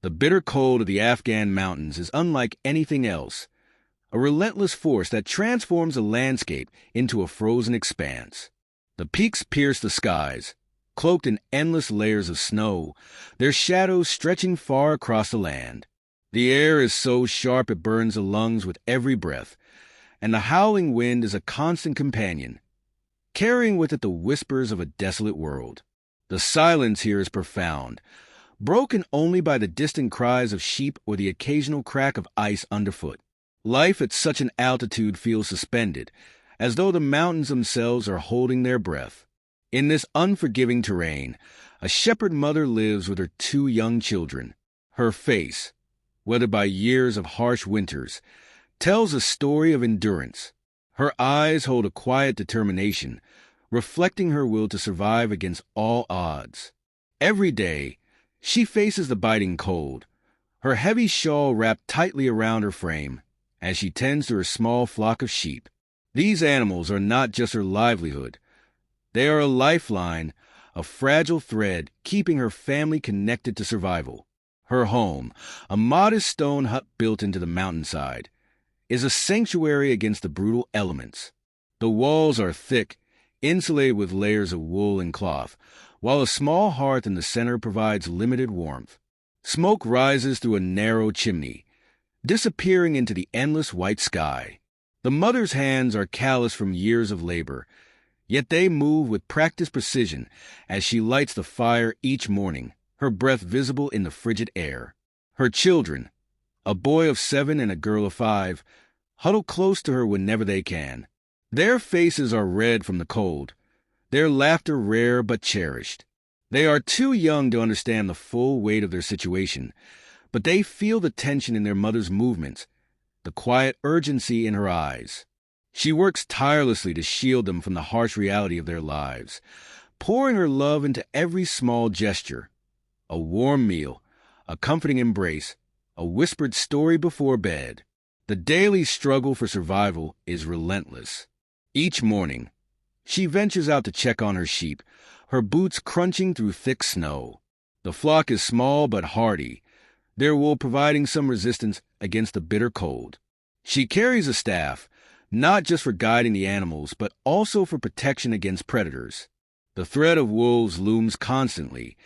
The bitter cold of the Afghan mountains is unlike anything else, a relentless force that transforms a landscape into a frozen expanse. The peaks pierce the skies, cloaked in endless layers of snow, their shadows stretching far across the land. The air is so sharp it burns the lungs with every breath, and the howling wind is a constant companion, carrying with it the whispers of a desolate world. The silence here is profound, broken only by the distant cries of sheep or the occasional crack of ice underfoot. Life at such an altitude feels suspended, as though the mountains themselves are holding their breath. In this unforgiving terrain, a shepherd mother lives with her 2 young children. Her face, weathered by years of harsh winters, tells a story of endurance. Her eyes hold a quiet determination, reflecting her will to survive against all odds. Every day, she faces the biting cold, her heavy shawl wrapped tightly around her frame, as she tends to her small flock of sheep. These animals are not just her livelihood. They are a lifeline, a fragile thread keeping her family connected to survival. Her home, a modest stone hut built into the mountainside, is a sanctuary against the brutal elements. The walls are thick, insulated with layers of wool and cloth, while a small hearth in the center provides limited warmth. Smoke rises through a narrow chimney, disappearing into the endless white sky. The mother's hands are calloused from years of labor, yet they move with practiced precision as she lights the fire each morning, her breath visible in the frigid air. Her children, a boy of 7 and a girl of 5, huddle close to her whenever they can. Their faces are red from the cold, their laughter rare but cherished. They are too young to understand the full weight of their situation, but they feel the tension in their mother's movements, the quiet urgency in her eyes. She works tirelessly to shield them from the harsh reality of their lives, pouring her love into every small gesture. A warm meal, a comforting embrace, a whispered story before bed. The daily struggle for survival is relentless. Each morning, she ventures out to check on her sheep, her boots crunching through thick snow. The flock is small but hardy, their wool providing some resistance against the bitter cold. She carries a staff, not just for guiding the animals, but also for protection against predators. The threat of wolves looms constantly,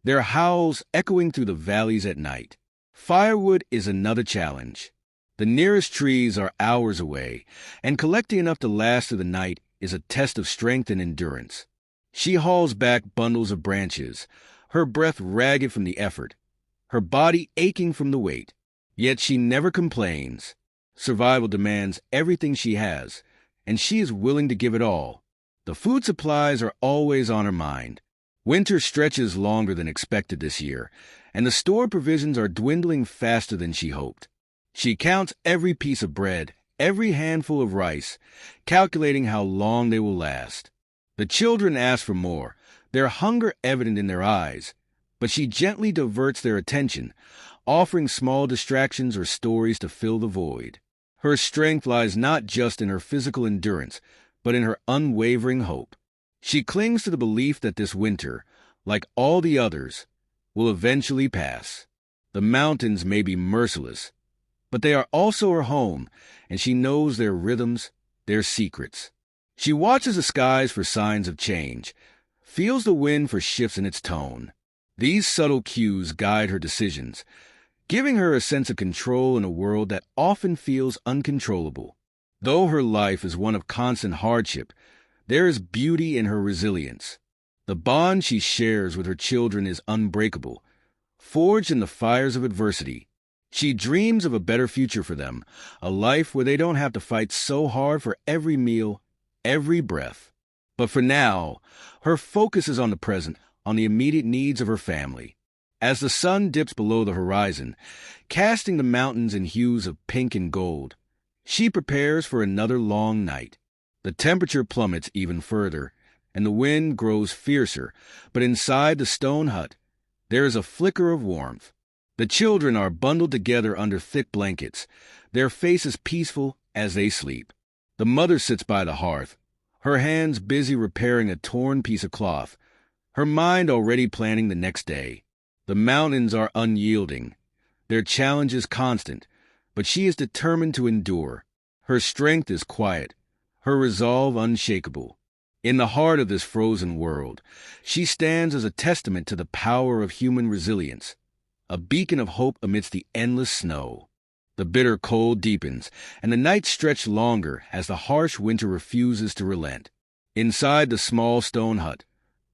their howls echoing through the valleys at night. Firewood is another challenge. The nearest trees are hours away, and collecting enough to last through the night is a test of strength and endurance. She hauls back bundles of branches, her breath ragged from the effort, her body aching from the weight. Yet she never complains. Survival demands everything she has, and she is willing to give it all. The food supplies are always on her mind. Winter stretches longer than expected this year, and the stored provisions are dwindling faster than she hoped. She counts every piece of bread, every handful of rice, calculating how long they will last. The children ask for more, their hunger evident in their eyes, but she gently diverts their attention, offering small distractions or stories to fill the void. Her strength lies not just in her physical endurance, but in her unwavering hope. She clings to the belief that this winter, like all the others, will eventually pass. The mountains may be merciless, but they are also her home, and she knows their rhythms, their secrets. She watches the skies for signs of change, feels the wind for shifts in its tone. These subtle cues guide her decisions, giving her a sense of control in a world that often feels uncontrollable. Though her life is one of constant hardship, there is beauty in her resilience. The bond she shares with her children is unbreakable, forged in the fires of adversity. She dreams of a better future for them, a life where they don't have to fight so hard for every meal, every breath. But for now, her focus is on the present, on the immediate needs of her family. As the sun dips below the horizon, casting the mountains in hues of pink and gold, she prepares for another long night. The temperature plummets even further, and the wind grows fiercer, but inside the stone hut, there is a flicker of warmth. The children are bundled together under thick blankets, their faces peaceful as they sleep. The mother sits by the hearth, her hands busy repairing a torn piece of cloth, her mind already planning the next day. The mountains are unyielding, Their challenge is constant, but she is determined to endure. Her strength is quiet, her resolve unshakable. In the heart of this frozen world, she stands as a testament to the power of human resilience, a beacon of hope amidst the endless snow. The bitter cold deepens, and the nights stretch longer as the harsh winter refuses to relent. Inside the small stone hut,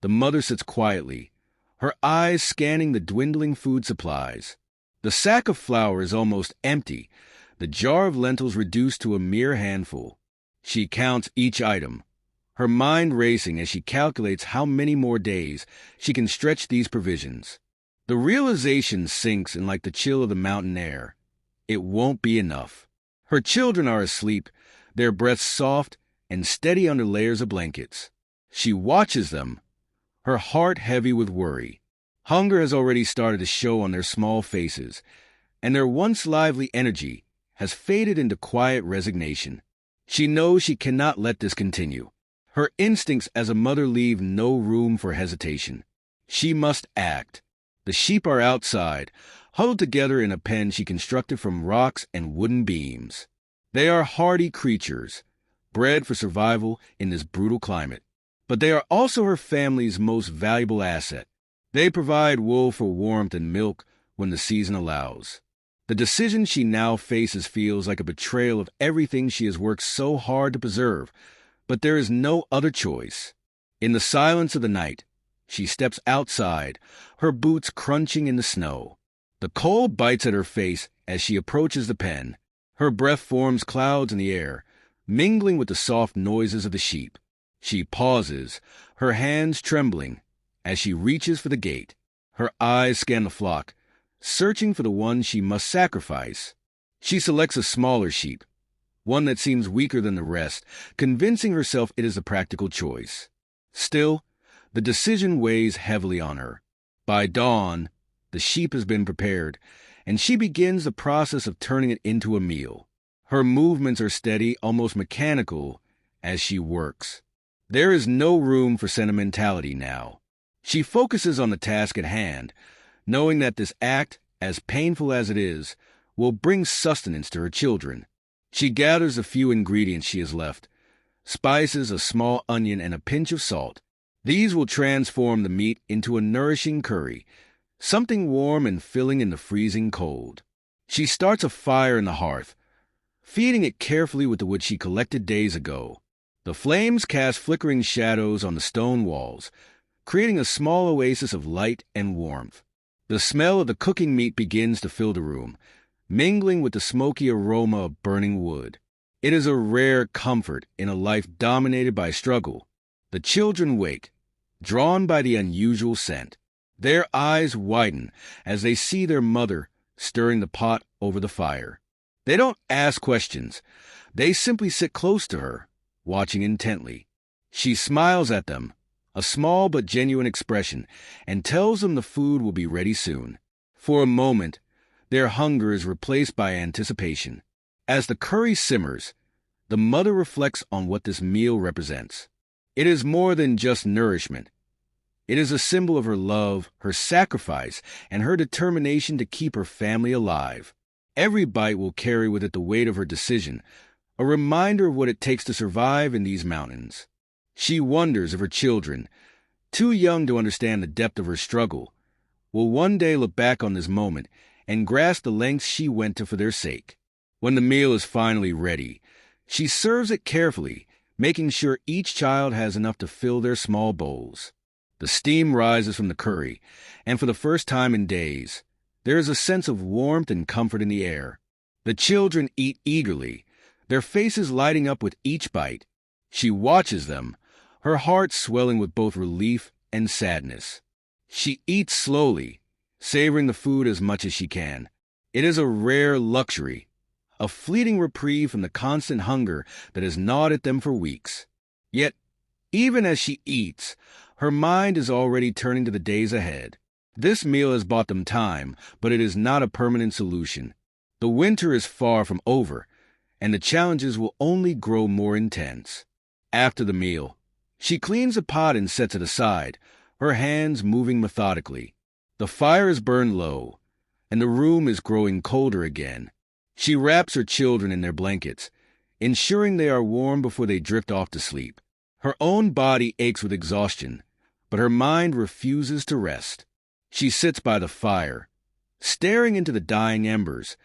the mother sits quietly, her eyes scanning the dwindling food supplies. The sack of flour is almost empty, the jar of lentils reduced to a mere handful. She counts each item, her mind racing as she calculates how many more days she can stretch these provisions. The realization sinks in like the chill of the mountain air. It won't be enough. Her children are asleep, their breaths soft and steady under layers of blankets. She watches them, her heart heavy with worry. Hunger has already started to show on their small faces, and their once lively energy has faded into quiet resignation. She knows she cannot let this continue. Her instincts as a mother leave no room for hesitation. She must act. The sheep are outside, huddled together in a pen she constructed from rocks and wooden beams. They are hardy creatures, bred for survival in this brutal climate. But they are also her family's most valuable asset. They provide wool for warmth and milk when the season allows. The decision she now faces feels like a betrayal of everything she has worked so hard to preserve, but there is no other choice. In the silence of the night, she steps outside, her boots crunching in the snow. The cold bites at her face as she approaches the pen. Her breath forms clouds in the air, mingling with the soft noises of the sheep. She pauses, her hands trembling, as she reaches for the gate. Her eyes scan the flock, searching for the one she must sacrifice. She selects a smaller sheep, one that seems weaker than the rest, convincing herself it is a practical choice. Still, the decision weighs heavily on her. By dawn, the sheep has been prepared, and she begins the process of turning it into a meal. Her movements are steady, almost mechanical, as she works. There is no room for sentimentality now. She focuses on the task at hand, knowing that this act, as painful as it is, will bring sustenance to her children. She gathers the few ingredients she has left, spices, a small onion, and a pinch of salt. These will transform the meat into a nourishing curry, something warm and filling in the freezing cold. She starts a fire in the hearth, feeding it carefully with the wood she collected days ago. The flames cast flickering shadows on the stone walls, creating a small oasis of light and warmth. The smell of the cooking meat begins to fill the room, mingling with the smoky aroma of burning wood. It is a rare comfort in a life dominated by struggle. The children wake, drawn by the unusual scent. Their eyes widen as they see their mother stirring the pot over the fire. They don't ask questions. They simply sit close to her, watching intently. She smiles at them, a small but genuine expression, and tells them the food will be ready soon. For a moment, their hunger is replaced by anticipation. As the curry simmers, the mother reflects on what this meal represents. It is more than just nourishment. It is a symbol of her love, her sacrifice, and her determination to keep her family alive. Every bite will carry with it the weight of her decision, a reminder of what it takes to survive in these mountains. She wonders if her children, too young to understand the depth of her struggle, will one day look back on this moment and grasp the lengths she went to for their sake. When the meal is finally ready, she serves it carefully, making sure each child has enough to fill their small bowls. The steam rises from the curry, and for the first time in days, there is a sense of warmth and comfort in the air. The children eat eagerly, their faces lighting up with each bite. She watches them, her heart swelling with both relief and sadness. She eats slowly, savoring the food as much as she can. It is a rare luxury, a fleeting reprieve from the constant hunger that has gnawed at them for weeks. Yet, even as she eats, her mind is already turning to the days ahead. This meal has bought them time, but it is not a permanent solution. The winter is far from over, and the challenges will only grow more intense. After the meal, she cleans the pot and sets it aside, her hands moving methodically. The fire is burned low, and the room is growing colder again. She wraps her children in their blankets, ensuring they are warm before they drift off to sleep. Her own body aches with exhaustion, but her mind refuses to rest. She sits by the fire, staring into the dying embers,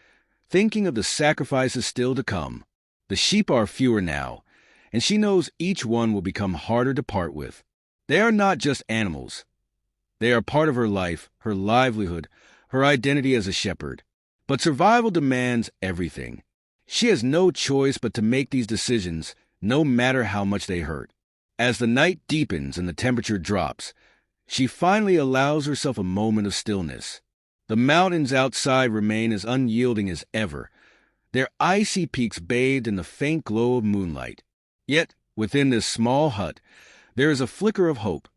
thinking of the sacrifices still to come. The sheep are fewer now, and she knows each one will become harder to part with. They are not just animals. They are part of her life, her livelihood, her identity as a shepherd. But survival demands everything. She has no choice but to make these decisions, no matter how much they hurt. As the night deepens and the temperature drops, she finally allows herself a moment of stillness. The mountains outside remain as unyielding as ever, their icy peaks bathed in the faint glow of moonlight. Yet, within this small hut, there is a flicker of hope,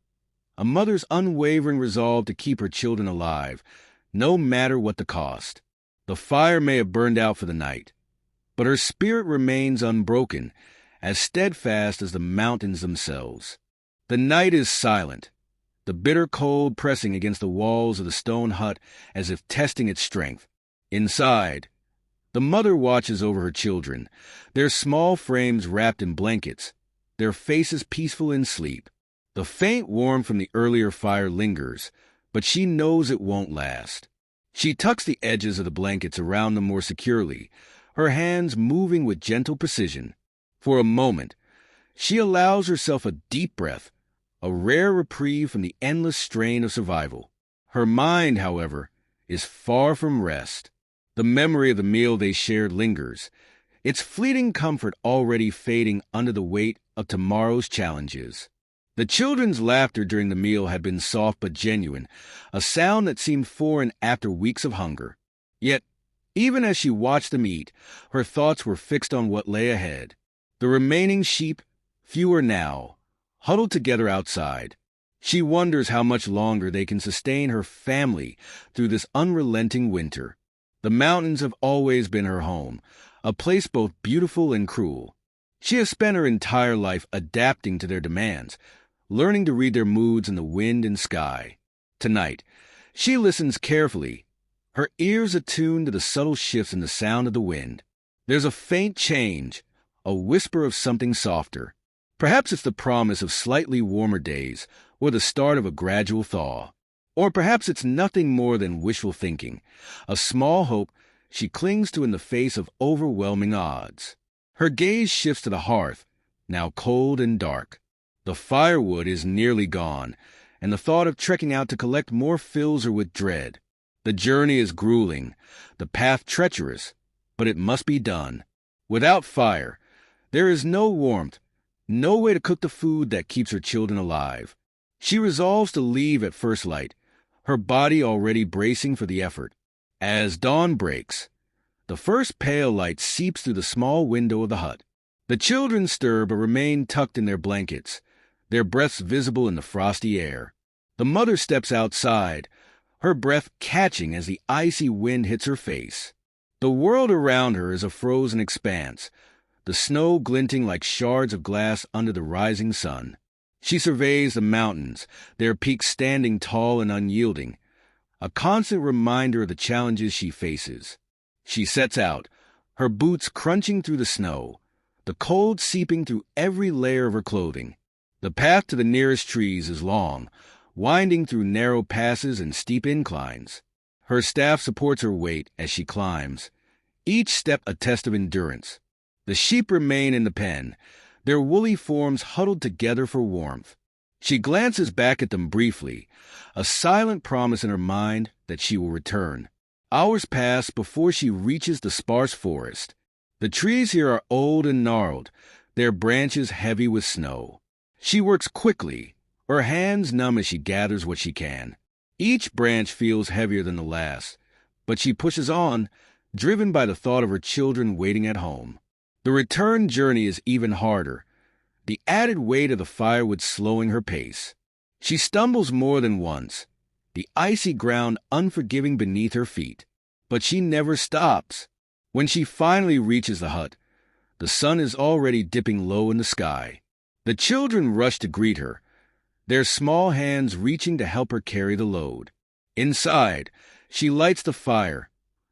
a mother's unwavering resolve to keep her children alive, no matter what the cost. The fire may have burned out for the night, but her spirit remains unbroken, as steadfast as the mountains themselves. The night is silent, the bitter cold pressing against the walls of the stone hut as if testing its strength. Inside, the mother watches over her children, their small frames wrapped in blankets, their faces peaceful in sleep. The faint warmth from the earlier fire lingers, but she knows it won't last. She tucks the edges of the blankets around them more securely, her hands moving with gentle precision. For a moment, she allows herself a deep breath, a rare reprieve from the endless strain of survival. Her mind, however, is far from rest. The memory of the meal they shared lingers, its fleeting comfort already fading under the weight of tomorrow's challenges. The children's laughter during the meal had been soft but genuine, a sound that seemed foreign after weeks of hunger. Yet, even as she watched them eat, her thoughts were fixed on what lay ahead. The remaining sheep, fewer now, huddled together outside. She wonders how much longer they can sustain her family through this unrelenting winter. The mountains have always been her home, a place both beautiful and cruel. She has spent her entire life adapting to their demands, learning to read their moods in the wind and sky. Tonight, she listens carefully, her ears attuned to the subtle shifts in the sound of the wind. There's a faint change, a whisper of something softer. Perhaps it's the promise of slightly warmer days, or the start of a gradual thaw. Or perhaps it's nothing more than wishful thinking, a small hope she clings to in the face of overwhelming odds. Her gaze shifts to the hearth, now cold and dark. The firewood is nearly gone, and the thought of trekking out to collect more fills her with dread. The journey is grueling, the path treacherous, but it must be done. Without fire, there is no warmth, no way to cook the food that keeps her children alive. She resolves to leave at first light, her body already bracing for the effort. As dawn breaks, the first pale light seeps through the small window of the hut. The children stir but remain tucked in their blankets, their breaths visible in the frosty air. The mother steps outside, her breath catching as the icy wind hits her face. The world around her is a frozen expanse, the snow glinting like shards of glass under the rising sun. She surveys the mountains, their peaks standing tall and unyielding, a constant reminder of the challenges she faces. She sets out, her boots crunching through the snow, the cold seeping through every layer of her clothing. The path to the nearest trees is long, winding through narrow passes and steep inclines. Her staff supports her weight as she climbs, each step a test of endurance. The sheep remain in the pen, their woolly forms huddled together for warmth. She glances back at them briefly, a silent promise in her mind that she will return. Hours pass before she reaches the sparse forest. The trees here are old and gnarled, their branches heavy with snow. She works quickly, her hands numb as she gathers what she can. Each branch feels heavier than the last, but she pushes on, driven by the thought of her children waiting at home. The return journey is even harder, the added weight of the firewood slowing her pace. She stumbles more than once, the icy ground unforgiving beneath her feet. But she never stops. When she finally reaches the hut, the sun is already dipping low in the sky. The children rush to greet her, their small hands reaching to help her carry the load. Inside, She lights the fire,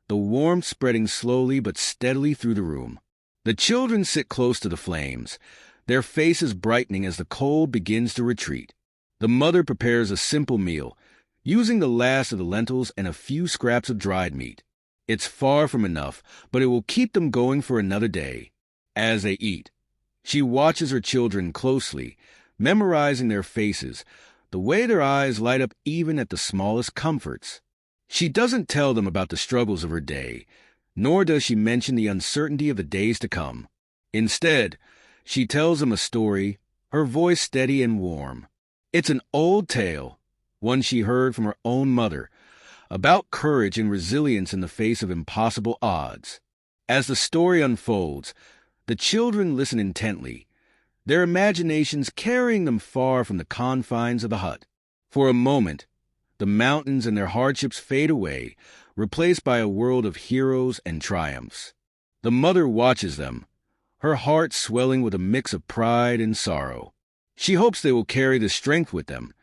the warmth spreading slowly but steadily through the room. The children sit close to the flames, their faces brightening as the cold begins to retreat. The mother prepares a simple meal, using the last of the lentils and a few scraps of dried meat. It's far from enough, but it will keep them going for another day. As they eat, she watches her children closely, memorizing their faces, the way their eyes light up even at the smallest comforts. She doesn't tell them about the struggles of her day, nor does she mention the uncertainty of the days to come. Instead, she tells them a story, her voice steady and warm. It's an old tale, one she heard from her own mother, about courage and resilience in the face of impossible odds. As the story unfolds, the children listen intently, their imaginations carrying them far from the confines of the hut. For a moment, the mountains and their hardships fade away, replaced by a world of heroes and triumphs. The mother watches them, her heart swelling with a mix of pride and sorrow. She hopes they will carry the strength with them,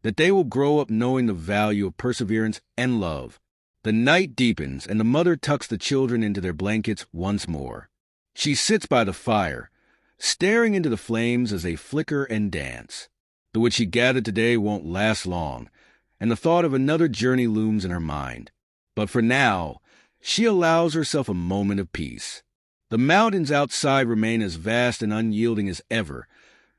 that they will grow up knowing the value of perseverance and love. The night deepens, and the mother tucks the children into their blankets once more. She sits by the fire, staring into the flames as they flicker and dance. The wood she gathered today won't last long, and the thought of another journey looms in her mind. But for now, she allows herself a moment of peace. The mountains outside remain as vast and unyielding as ever,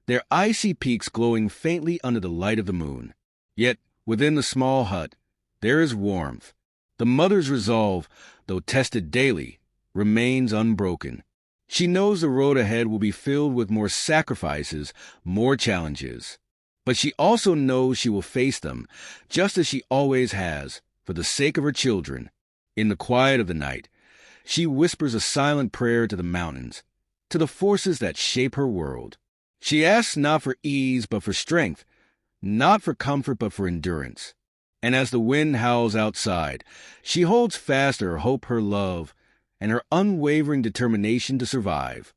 their icy peaks glowing faintly under the light of the moon. Yet, within the small hut, there is warmth. The mother's resolve, though tested daily, remains unbroken. She knows the road ahead will be filled with more sacrifices, more challenges. But she also knows she will face them, just as she always has, for the sake of her children. In the quiet of the night, she whispers a silent prayer to the mountains, to the forces that shape her world. She asks not for ease, but for strength, not for comfort, but for endurance. And as the wind howls outside, she holds fast to her hope, her love, and her unwavering determination to survive.